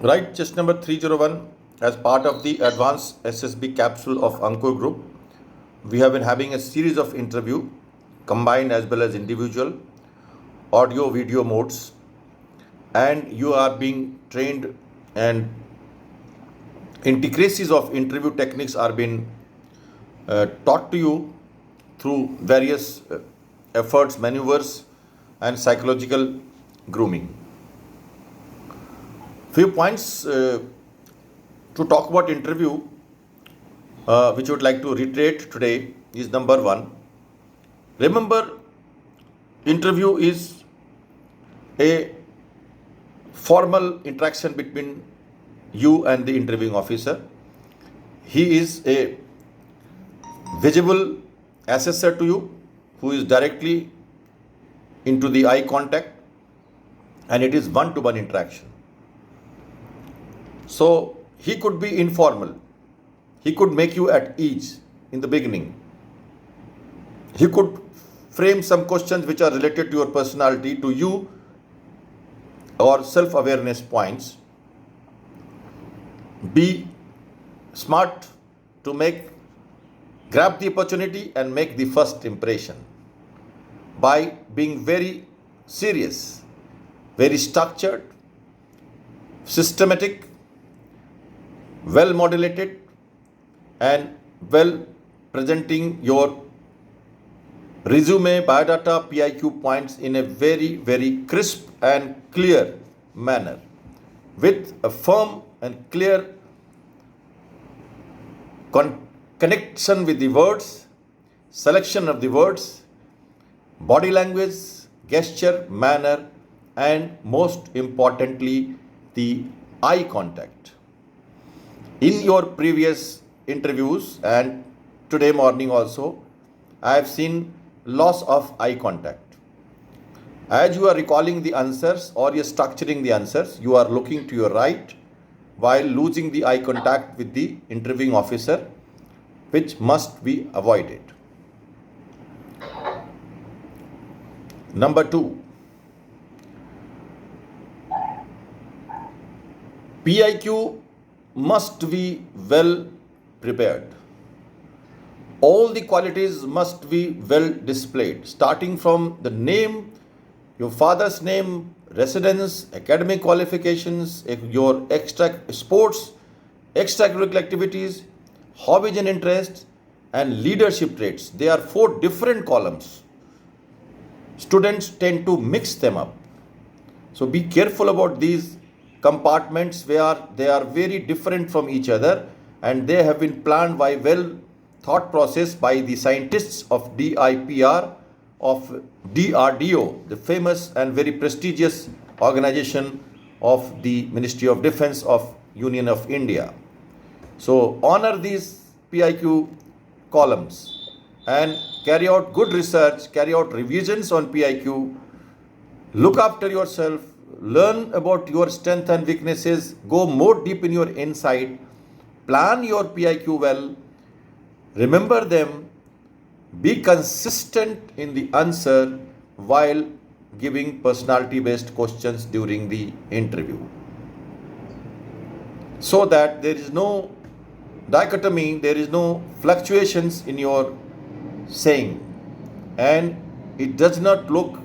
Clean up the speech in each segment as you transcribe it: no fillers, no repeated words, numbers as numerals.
Right, chest number 301, as part of the advanced SSB capsule of Aunkur Group, we have been having a series of interview, combined as well as individual, audio, video modes, and you are being trained, and intricacies of interview techniques are being taught to you through various efforts, maneuvers, and psychological grooming. Few points to talk about interview, which I would like to reiterate today, is number one. Remember, interview is a formal interaction between you and the interviewing officer. He is a visible assessor to you, who is directly into the eye contact, and it is one-to-one interaction. So he could be informal. He could make you at ease in the beginning. He could frame some questions which are related to your personality, to you, or self-awareness points. Be smart to grab the opportunity and make the first impression by being very serious, very structured, systematic, well modulated, and well presenting your resume, biodata, PIQ points in a very, very crisp and clear manner, with a firm and clear connection with the words, selection of the words, body language, gesture, manner, and most importantly, the eye contact. In your previous interviews and today morning also, I have seen loss of eye contact. As you are recalling the answers or you are structuring the answers, you are looking to your right while losing the eye contact with the interviewing officer, which must be avoided. Number two, PIQ must be well prepared. All the qualities must be well displayed, starting from the name, your father's name, residence, academic qualifications, your sports, extracurricular activities, hobbies and interests, and leadership traits. They are 4 different columns. Students tend to mix them up. So be careful about these compartments where they are very different from each other, and they have been planned by well thought process by the scientists of DIPR of DRDO, the famous and very prestigious organization of the Ministry of Defense of Union of India. So honor these PIQ columns and carry out good research, carry out revisions on PIQ, look after yourself, learn about your strengths and weaknesses, go more deep in your insight, plan your PIQ well, remember them, be consistent in the answer while giving personality based questions during the interview, so that there is no dichotomy, there is no fluctuations in your saying, and it does not look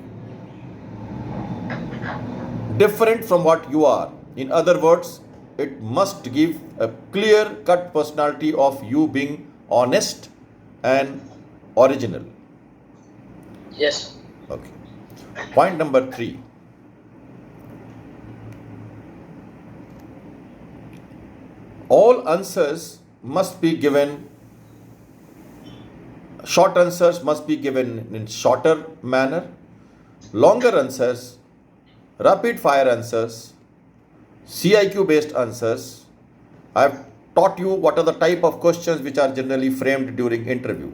different from what you are. In other words, it must give a clear cut personality of you being honest and original. Yes. Okay. Point number 3. All answers must be given, short answers must be given in shorter manner, longer answers, rapid fire answers, CIQ based answers. I have taught you what are the type of questions which are generally framed during interview.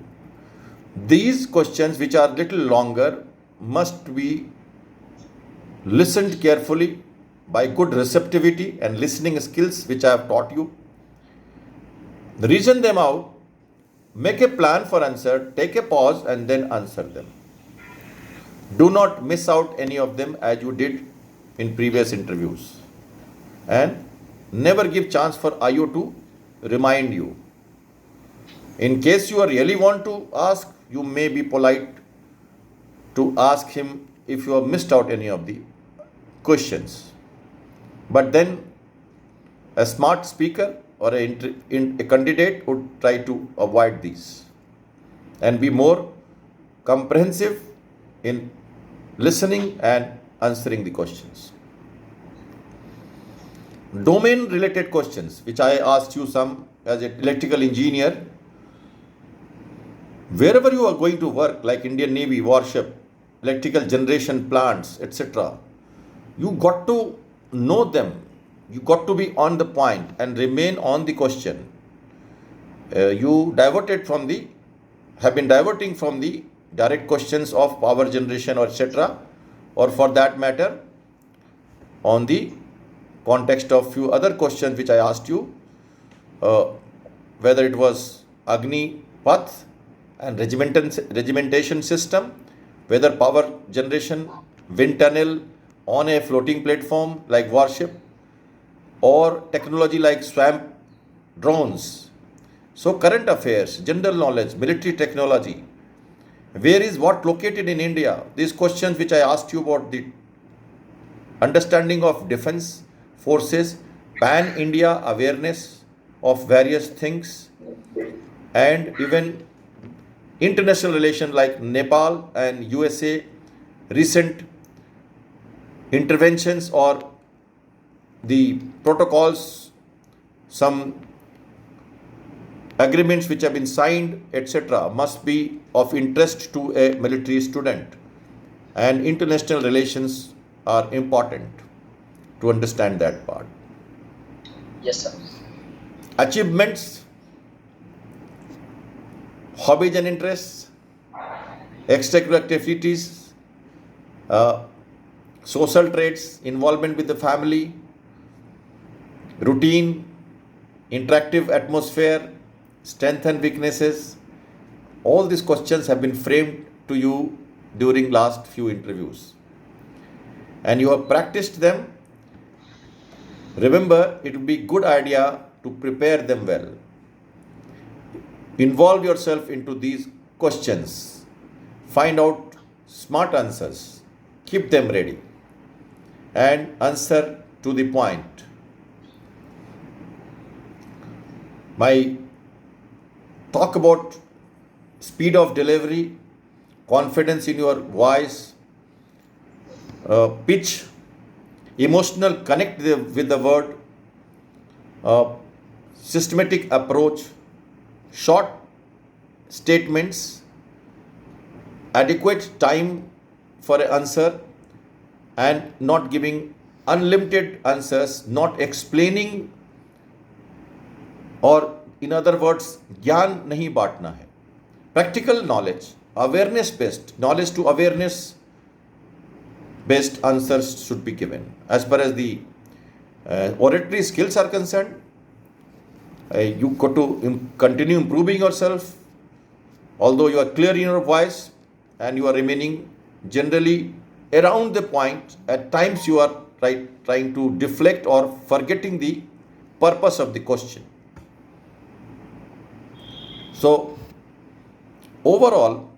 These questions, which are little longer, must be listened carefully by good receptivity and listening skills, which I have taught you. Reason them out, make a plan for answer, take a pause and then answer them. Do not miss out any of them as you did in previous interviews. And Never give chance for IO to remind you. In case you really want to ask, you may be polite to ask him if you have missed out any of the questions. But then a smart speaker or a candidate would try to avoid these and be more comprehensive in listening and answering the questions. Domain related questions, which I asked you some as an electrical engineer. Wherever you are going to work, like Indian Navy, warship, electrical generation plants, etc., you got to know them. You got to be on the point and remain on the question. You have been diverting from the direct questions of power generation or etc., or for that matter, on the context of few other questions which I asked you, whether it was Agni Path and regimentation system, whether power generation, wind tunnel on a floating platform like warship, or technology like swamp drones. So current affairs, general knowledge, military technology, where is what located in India? These questions which I asked you about the understanding of defense forces, pan-India awareness of various things, and even international relations like Nepal and USA, recent interventions or the protocols, some agreements which have been signed, etc., must be of interest to a military student, and international relations are important to understand that part. Yes, sir. Achievements, hobbies and interests, extracurricular activities, social traits, involvement with the family, routine, interactive atmosphere, strengths and weaknesses. All these questions have been framed to you during last few interviews, and you have practiced them. Remember, it would be good idea to prepare them well. Involve yourself into these questions. Find out smart answers. Keep them ready and answer to the point. My talk about speed of delivery, confidence in your voice, pitch, emotional connect with the word, systematic approach, short statements, adequate time for an answer, and not giving unlimited answers, not explaining, or in other words, ज्ञान नहीं बांटना है. Practical knowledge, awareness based, knowledge to awareness based answers should be given. As far as the oratory skills are concerned, you got to continue improving yourself. Although you are clear in your voice and you are remaining generally around the point, at times you are trying to deflect or forgetting the purpose of the question. So overall,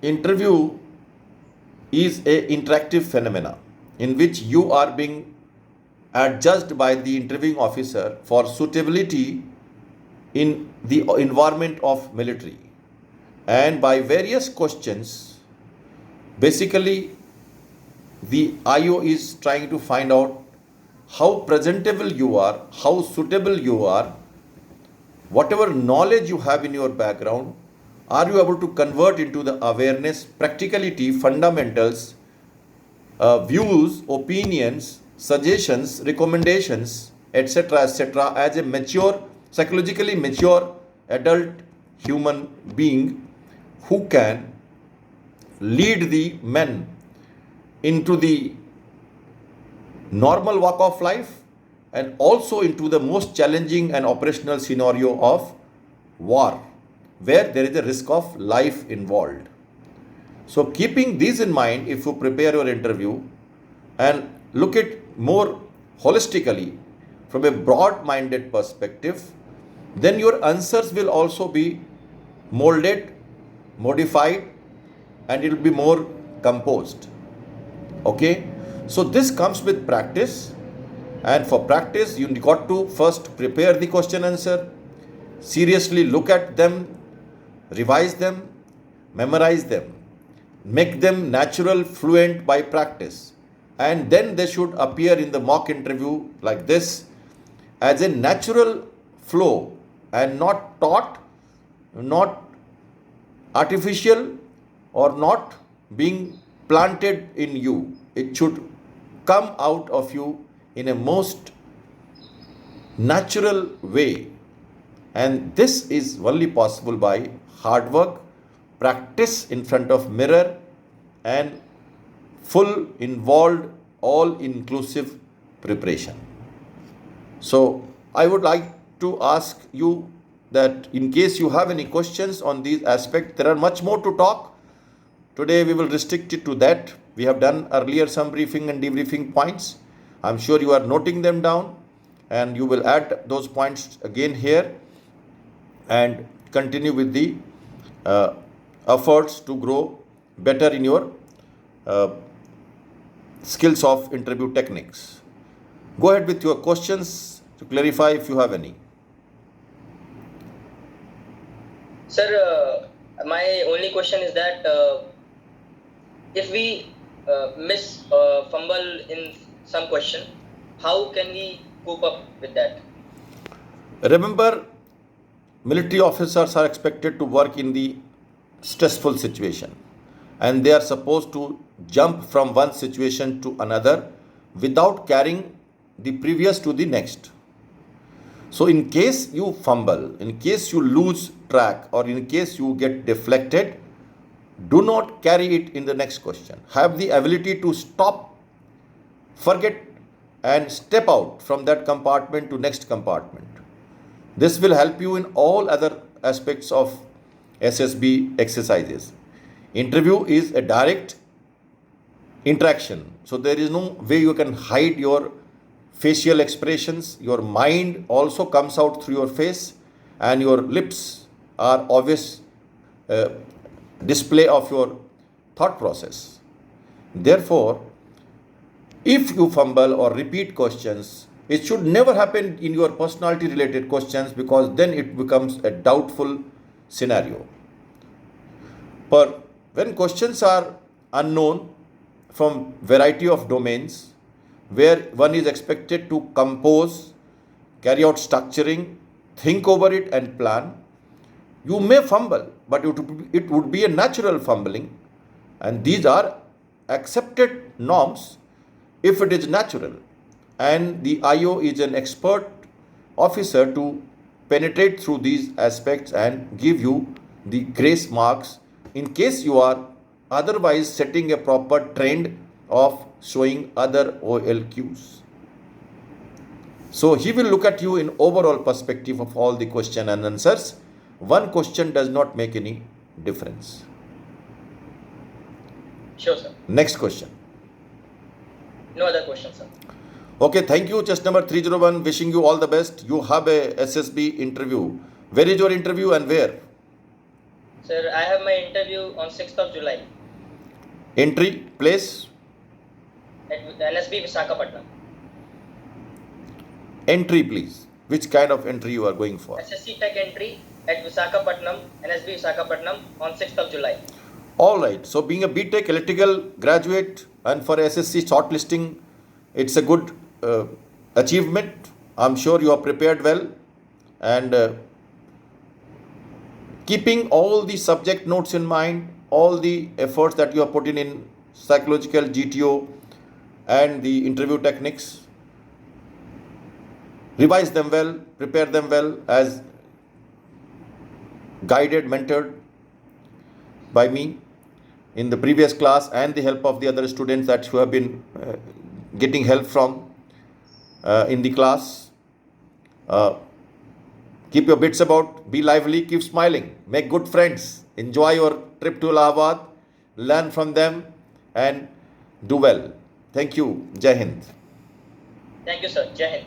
interview is an interactive phenomena in which you are being adjudged by the interviewing officer for suitability in the environment of military, and by various questions, basically the IO is trying to find out how presentable you are, how suitable you are, whatever knowledge you have in your background, are you able to convert into the awareness, practicality, fundamentals, views, opinions, suggestions, recommendations, etc., etc., as a mature, psychologically mature adult human being who can lead the men into the normal walk of life and also into the most challenging and operational scenario of war, where there is a risk of life involved. So keeping these in mind, if you prepare your interview and look at more holistically, from a broad-minded perspective, then your answers will also be molded, modified, and it will be more composed. Okay, so this comes with practice, and for practice you got to first prepare the question answer, seriously look at them, revise them, memorize them, make them natural, fluent by practice, and then they should appear in the mock interview like this as a natural flow and not taught, not artificial, or not being planted in you. It should come out of you in a most natural way, and this is only possible by hard work, practice in front of mirror, and full involved, all inclusive preparation. So I would like to ask you that in case you have any questions on these aspects, there are much more to talk. Today we will restrict it to that. We have done earlier some briefing and debriefing points. I'm sure you are noting them down, and you will add those points again here and continue with the efforts to grow better in your skills of interview techniques. Go ahead with your questions to clarify if you have any. Sir, my only question is that if we miss fumble in some question, how can we cope up with that? Remember, military officers are expected to work in the stressful situation, and they are supposed to jump from one situation to another without carrying the previous to the next. So in case you fumble, in case you lose track, or in case you get deflected, do not carry it in the next question. Have the ability to stop, forget, and step out from that compartment to next compartment. This will help you in all other aspects of SSB exercises. Interview is a direct interaction, so there is no way you can hide your facial expressions. Your mind also comes out through your face, and your lips are obvious display of your thought process. Therefore, if you fumble or repeat questions, it should never happen in your personality related questions, because then it becomes a doubtful scenario. But when questions are unknown from variety of domains, where one is expected to compose, carry out structuring, think over it and plan, you may fumble, but it would be a natural fumbling, and these are accepted norms if it is natural, and the IO is an expert officer to penetrate through these aspects and give you the grace marks in case you are otherwise setting a proper trend of showing other OLQs. So he will look at you in overall perspective of all the question and answers. One question does not make any difference. Sure, sir. Next question. No other questions, sir. Okay, thank you. Chest number 301. Wishing you all the best. You have a SSB interview. Where is your interview and where? Sir, I have my interview on 6th of July. Entry, place? At NSB Visakhapatnam. Entry, please. Which kind of entry you are going for? SSC Tech entry at Visakhapatnam, NSB Visakhapatnam on 6th of July. Alright, so being a BTech electrical graduate and for SSC shortlisting, it's a good achievement. I'm sure you are prepared well, and keeping all the subject notes in mind, all the efforts that you have put in psychological GTO and the interview techniques, revise them well, prepare them well as guided, mentored by me in the previous class, and the help of the other students that who have been getting help from in the class. Keep your bits about, be lively, keep smiling, make good friends, enjoy your trip to Allahabad, learn from them and do well. Thank you. Jai Hind. Thank you, sir. Jai Hind.